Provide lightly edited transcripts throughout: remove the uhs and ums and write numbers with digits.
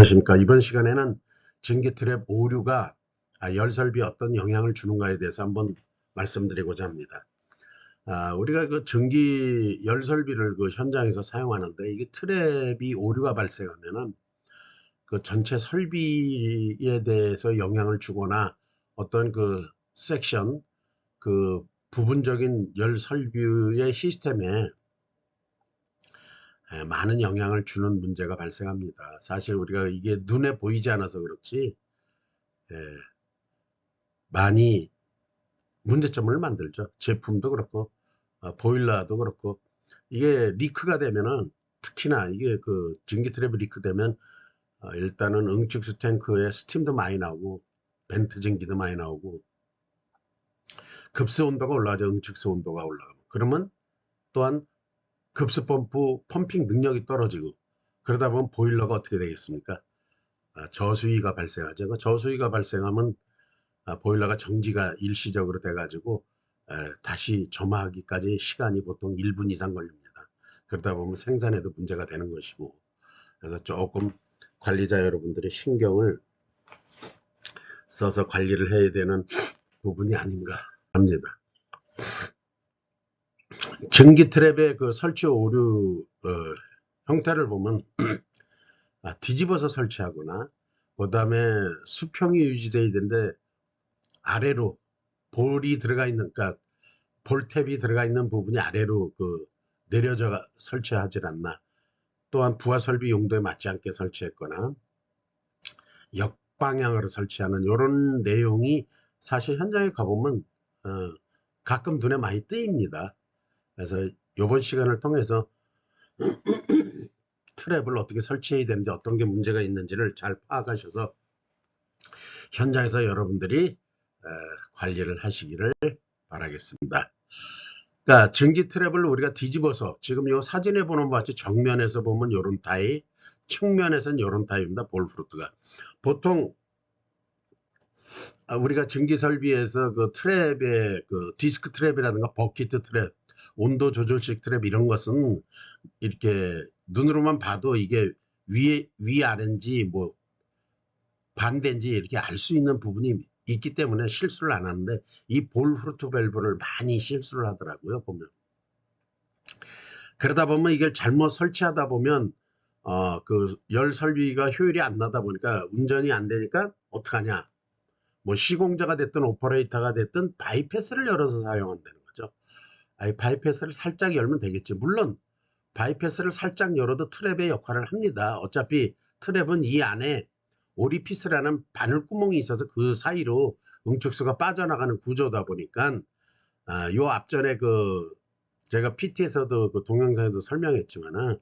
안녕하십니까. 이번 시간에는 전기 트랩 오류가 열설비에 어떤 영향을 주는가에 대해서 한번 말씀드리고자 합니다. 우리가 그 전기 열설비를 그 현장에서 사용하는데 이게 트랩이 오류가 발생하면은 그 전체 설비에 대해서 영향을 주거나 어떤 그 섹션 그 부분적인 열설비의 시스템에 많은 영향을 주는 문제가 발생합니다. 사실 우리가 이게 눈에 보이지 않아서 그렇지 많이 문제점을 만들죠. 제품도 그렇고 보일러도 그렇고 이게 리크가 되면은 특히나 이게 그 전기 트랩이 리크 되면 일단은 응축수 탱크에 스팀도 많이 나오고 벤트 전기도 많이 나오고 급수 온도가 올라가죠. 응축수 온도가 올라가고 그러면 또한 급수 펌프 펌핑 능력이 떨어지고 그러다 보면 보일러가 어떻게 되겠습니까? 저수위가 발생하죠. 그 저수위가 발생하면 보일러가 정지가 일시적으로 돼가지고 다시 점화하기까지 시간이 보통 1분 이상 걸립니다. 그러다 보면 생산에도 문제가 되는 것이고 그래서 조금 관리자 여러분들의 신경을 써서 관리를 해야 되는 부분이 아닌가 합니다. 전기 트랩의 그 설치 오류 형태를 보면 뒤집어서 설치하거나 그 다음에 수평이 유지되어야 되는데 아래로 볼이 들어가 있는 그러니까 볼탭이 들어가 있는 부분이 아래로 그 내려져 설치하지 않나. 또한 부하 설비 용도에 맞지 않게 설치했거나 역방향으로 설치하는 이런 내용이 사실 현장에 가보면 가끔 눈에 많이 띄입니다. 그래서 이번 시간을 통해서 트랩을 어떻게 설치해야 되는지 어떤 게 문제가 있는지를 잘 파악하셔서 현장에서 여러분들이 관리를 하시기를 바라겠습니다. 그러니까 전기 트랩을 우리가 뒤집어서 지금 이 사진에 보는 것 같이 정면에서 보면 요런 타입, 측면에서는 요런 타입입니다. 볼프루트가. 보통 우리가 전기 설비에서 그 트랩의 그 디스크 트랩이라든가 버킷 트랩, 온도 조절식 트랩 이런 것은 이렇게 눈으로만 봐도 이게 위아래인지 뭐 반대인지 이렇게 알 수 있는 부분이 있기 때문에 실수를 안 하는데 이 볼프루트 밸브를 많이 실수를 하더라고요. 보면. 그러다 보면 이걸 잘못 설치하다 보면 그 열 설비가 효율이 안 나다 보니까 운전이 안 되니까 어떡하냐. 뭐 시공자가 됐든 오퍼레이터가 됐든 바이패스를 열어서 사용한다는 거죠. 바이패스를 살짝 열면 되겠지. 물론 바이패스를 살짝 열어도 트랩의 역할을 합니다. 어차피 트랩은 이 안에 오리피스라는 바늘구멍이 있어서 그 사이로 응축수가 빠져나가는 구조다 보니까 요 앞전에 그 제가 PT에서도 그 동영상에도 설명했지만은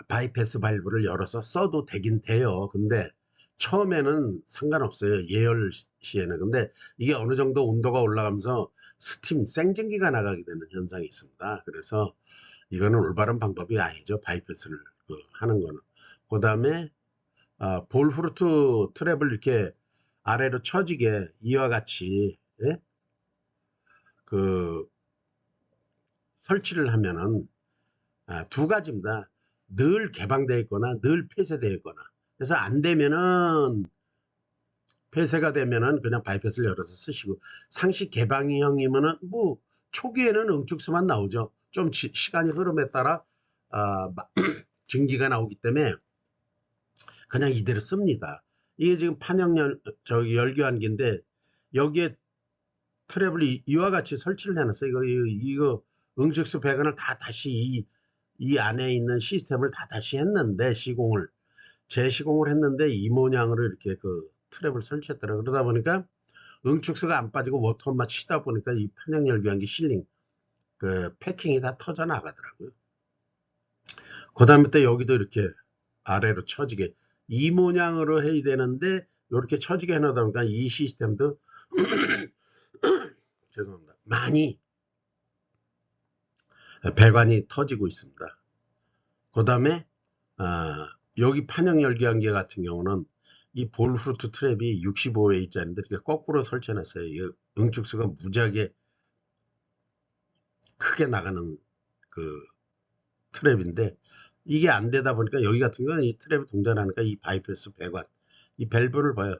바이패스 발브를 열어서 써도 되긴 돼요. 근데 처음에는 상관없어요. 예열 시에는. 근데 이게 어느 정도 온도가 올라가면서 스팀, 생전기가 나가게 되는 현상이 있습니다. 그래서 이거는 올바른 방법이 아니죠. 바이패스를 하는 거는. 그 다음에 볼프루트 트랩을 이렇게 아래로 처지게 이와 같이 그 설치를 하면은 두 가지입니다. 늘 개방되어 있거나 늘 폐쇄되어 있거나. 그래서 안 되면은 폐쇄가 되면은 그냥 바이패스를 열어서 쓰시고 상시 개방형이면은 뭐 초기에는 응축수만 나오죠. 좀 시간이 흐름에 따라 증기가 나오기 때문에 그냥 이대로 씁니다. 이게 지금 열교환기인데 여기에 트랩을 이와 같이 설치를 해놨어요. 이거 응축수 배관을 다 다시 이 안에 있는 시스템을 다 다시 했는데 재시공을 했는데 이 모양으로 이렇게 그 트랩을 설치했더라고요. 그러다 보니까 응축수가 안 빠지고 워터만 치다 보니까 이 판형열교환기 실링 그 패킹이 다 터져 나가더라고요. 그 다음에 또 여기도 이렇게 아래로 처지게 이 모양으로 해야 되는데 이렇게 처지게 해놓다 보니까 이 시스템도 죄송합니다. 많이 배관이 터지고 있습니다. 그 다음에 여기 판형 열기관계 같은 경우는 이 볼프루트 트랩이 65A짜리인데 이렇게 거꾸로 설치해놨어요. 이 응축수가 무지하게 크게 나가는 그 트랩인데 이게 안 되다 보니까 여기 같은 경우는 이 트랩이 동작하니까 이 바이패스 배관, 이 밸브를 봐요.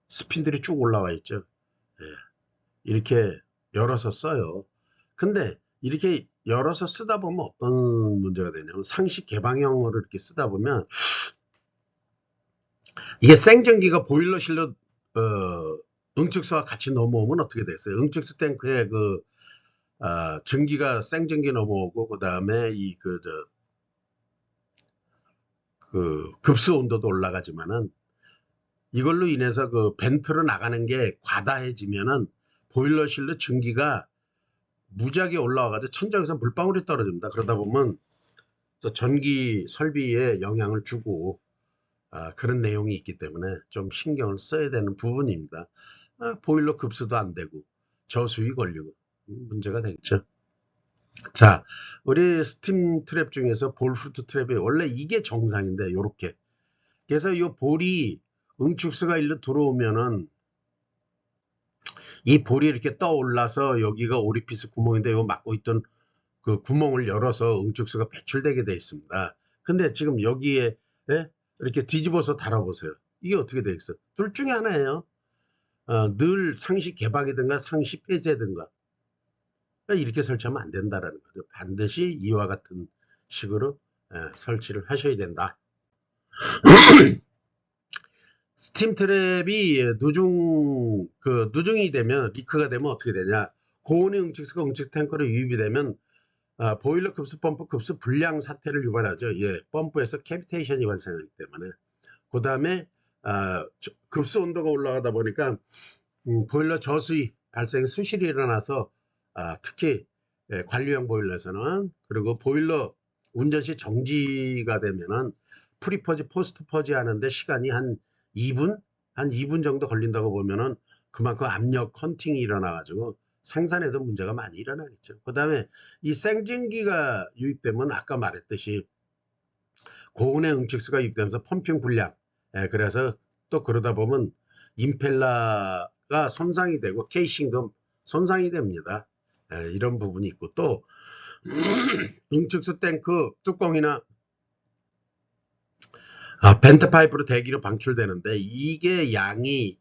스핀들이 쭉 올라와 있죠. 예, 이렇게 열어서 써요. 근데 이렇게 열어서 쓰다 보면 어떤 문제가 되냐면 상시 개방형으로 이렇게 쓰다 보면 이게 생전기가 보일러실로 응축수와 같이 넘어오면 어떻게 됐어요? 응축수 탱크에 전기가 생전기 넘어오고 그 다음에 급수 온도도 올라가지만은 이걸로 인해서 그 벤트로 나가는 게 과다해지면은 보일러실로 전기가 무지하게 올라와가지고 천장에서 물방울이 떨어집니다. 그러다 보면 또 전기 설비에 영향을 주고 그런 내용이 있기 때문에 좀 신경을 써야 되는 부분입니다. 보일러 급수도 안 되고 저수위 걸리고 문제가 되겠죠. 자, 우리 스팀 트랩 중에서 볼프루트 트랩이 원래 이게 정상인데 요렇게 그래서 이 볼이 응축수가 일로 들어오면은 이 볼이 이렇게 떠올라서 여기가 오리피스 구멍인데 요 막고 있던 그 구멍을 열어서 응축수가 배출되게 되어 있습니다. 근데 지금 여기에 이렇게 뒤집어서 달아보세요. 이게 어떻게 되어 있어? 둘 중에 하나예요. 늘 상시 개방이든가 상시 폐쇄든가 이렇게 설치하면 안 된다라는 거죠. 반드시 이와 같은 식으로 설치를 하셔야 된다. 스팀 트랩이 누중이 되면 리크가 되면 어떻게 되냐? 고온의 응축수가 응축 탱크로 유입이 되면 보일러 급수 펌프 급수 불량 사태를 유발하죠. 예, 펌프에서 캐비테이션이 발생하기 때문에. 그 다음에 급수 온도가 올라가다 보니까 보일러 저수위 발생 수실이 일어나서 특히 관리형 보일러에서는 그리고 보일러 운전 시 정지가 되면은 프리퍼지 포스트 퍼지 하는데 시간이 한 2분 정도 걸린다고 보면은 그만큼 압력 컨팅이 일어나 가지고 생산에도 문제가 많이 일어나겠죠. 그 다음에 이 생진기가 유입되면 아까 말했듯이 고온의 응축수가 유입되면서 펌핑 불량 그래서 또 그러다 보면 임펠러가 손상이 되고 케이싱도 손상이 됩니다. 이런 부분이 있고 또 응축수 탱크 뚜껑이나 벤트 파이프로 대기로 방출되는데 이게 양이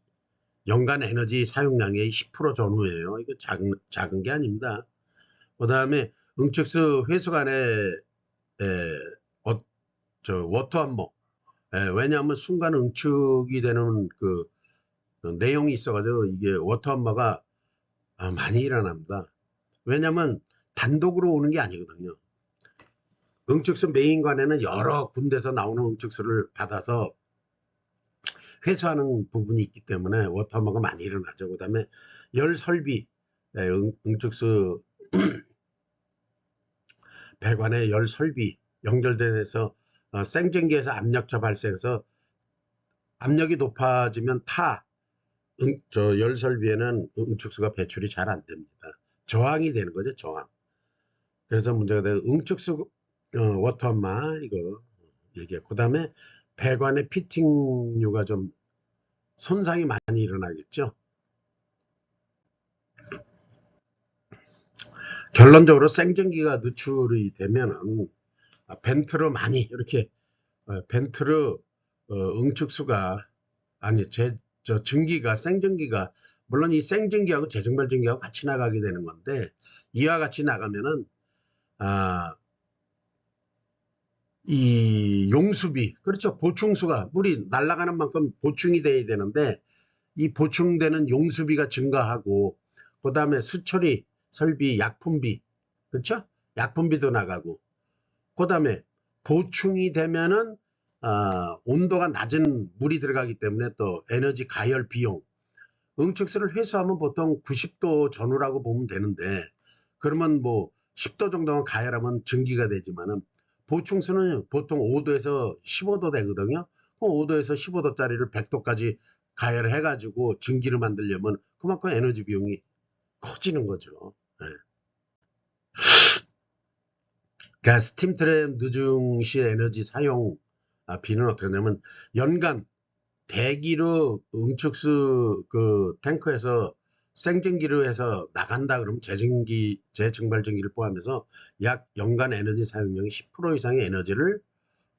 연간 에너지 사용량의 10% 전후예요. 이거 작은 게 아닙니다. 그 다음에 응축수 회수관에 워터 함모 왜냐하면 순간 응축이 되는 그 내용이 있어가지고 이게 워터 함모가 많이 일어납니다. 왜냐하면 단독으로 오는 게 아니거든요. 응축수 메인관에는 여러 군데서 나오는 응축수를 받아서 회수하는 부분이 있기 때문에 워터함모가 많이 일어나죠. 그 다음에 열 설비, 응축수 배관의 열 설비 연결돼서 생전기에서 압력차 발생해서 압력이 높아지면 열 설비에는 응축수가 배출이 잘 안 됩니다. 저항이 되는 거죠, 저항. 그래서 문제가 되는 응축수 워터함마 이거 얘기해. 그 다음에 배관의 피팅류가 좀 손상이 많이 일어나겠죠. 결론적으로 생전기가 누출이 되면은 벤트로 많이 이렇게 벤트로 응축수가 아니 증기가 생전기가 물론 이 생전기하고 재증발전기하고 같이 나가게 되는 건데 이와 같이 나가면은 이 용수비 그렇죠 보충수가 물이 날아가는 만큼 보충이 돼야 되는데 이 보충되는 용수비가 증가하고 그 다음에 수처리 설비 약품비 그렇죠 약품비도 나가고 그 다음에 보충이 되면은 온도가 낮은 물이 들어가기 때문에 또 에너지 가열 비용 응축수를 회수하면 보통 90도 전후라고 보면 되는데 그러면 뭐 10도 정도만 가열하면 증기가 되지만은 보충수는 보통 5도에서 15도 되거든요. 5도에서 15도짜리를 100도까지 가열해 가지고 증기를 만들려면 그만큼 에너지 비용이 커지는 거죠. 네. 그러니까 스팀 트랩 누중 시 에너지 사용 비는 어떻게 되냐면 연간 대기로 응축수 그 탱크에서 생전기로 해서 나간다 그러면 재증발전기를 포함해서 약 연간 에너지 사용량이 10% 이상의 에너지를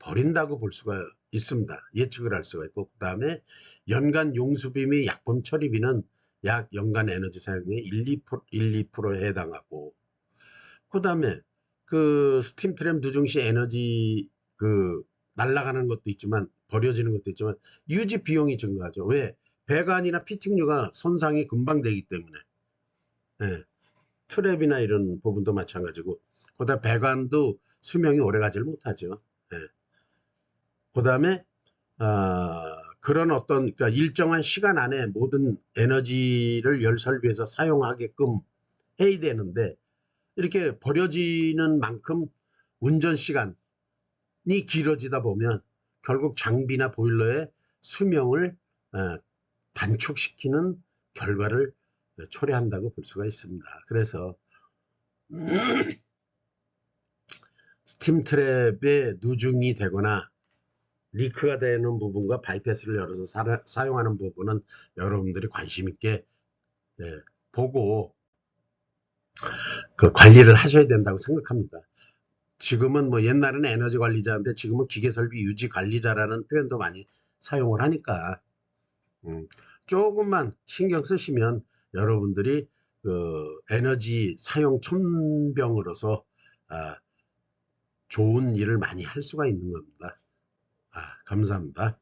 버린다고 볼 수가 있습니다. 예측을 할 수가 있고, 그 다음에 연간 용수비 및 약품 처리비는 약 연간 에너지 사용의 1~2%에 해당하고, 그 다음에 그 스팀 트램 누중 시 에너지 그 날아가는 것도 있지만 버려지는 것도 있지만 유지 비용이 증가하죠. 왜? 배관이나 피팅류가 손상이 금방 되기 때문에. 예, 트랩이나 이런 부분도 마찬가지고, 그다음 배관도 수명이 오래 가지를 못하죠. 예. 그다음에 그런 어떤 그러니까 일정한 시간 안에 모든 에너지를 열 설비에서 사용하게끔 해야 되는데, 이렇게 버려지는 만큼 운전 시간이 길어지다 보면 결국 장비나 보일러의 수명을 단축시키는 결과를 초래한다고 볼 수가 있습니다. 그래서 스팀 트랩에 누중이 되거나 리크가 되는 부분과 바이패스를 열어서 사용하는 부분은 여러분들이 관심 있게 보고 그 관리를 하셔야 된다고 생각합니다. 지금은 뭐 옛날에는 에너지 관리자인데 지금은 기계설비 유지 관리자라는 표현도 많이 사용을 하니까 조금만 신경 쓰시면 여러분들이 그 에너지 사용 천병으로서 좋은 일을 많이 할 수가 있는 겁니다. 감사합니다.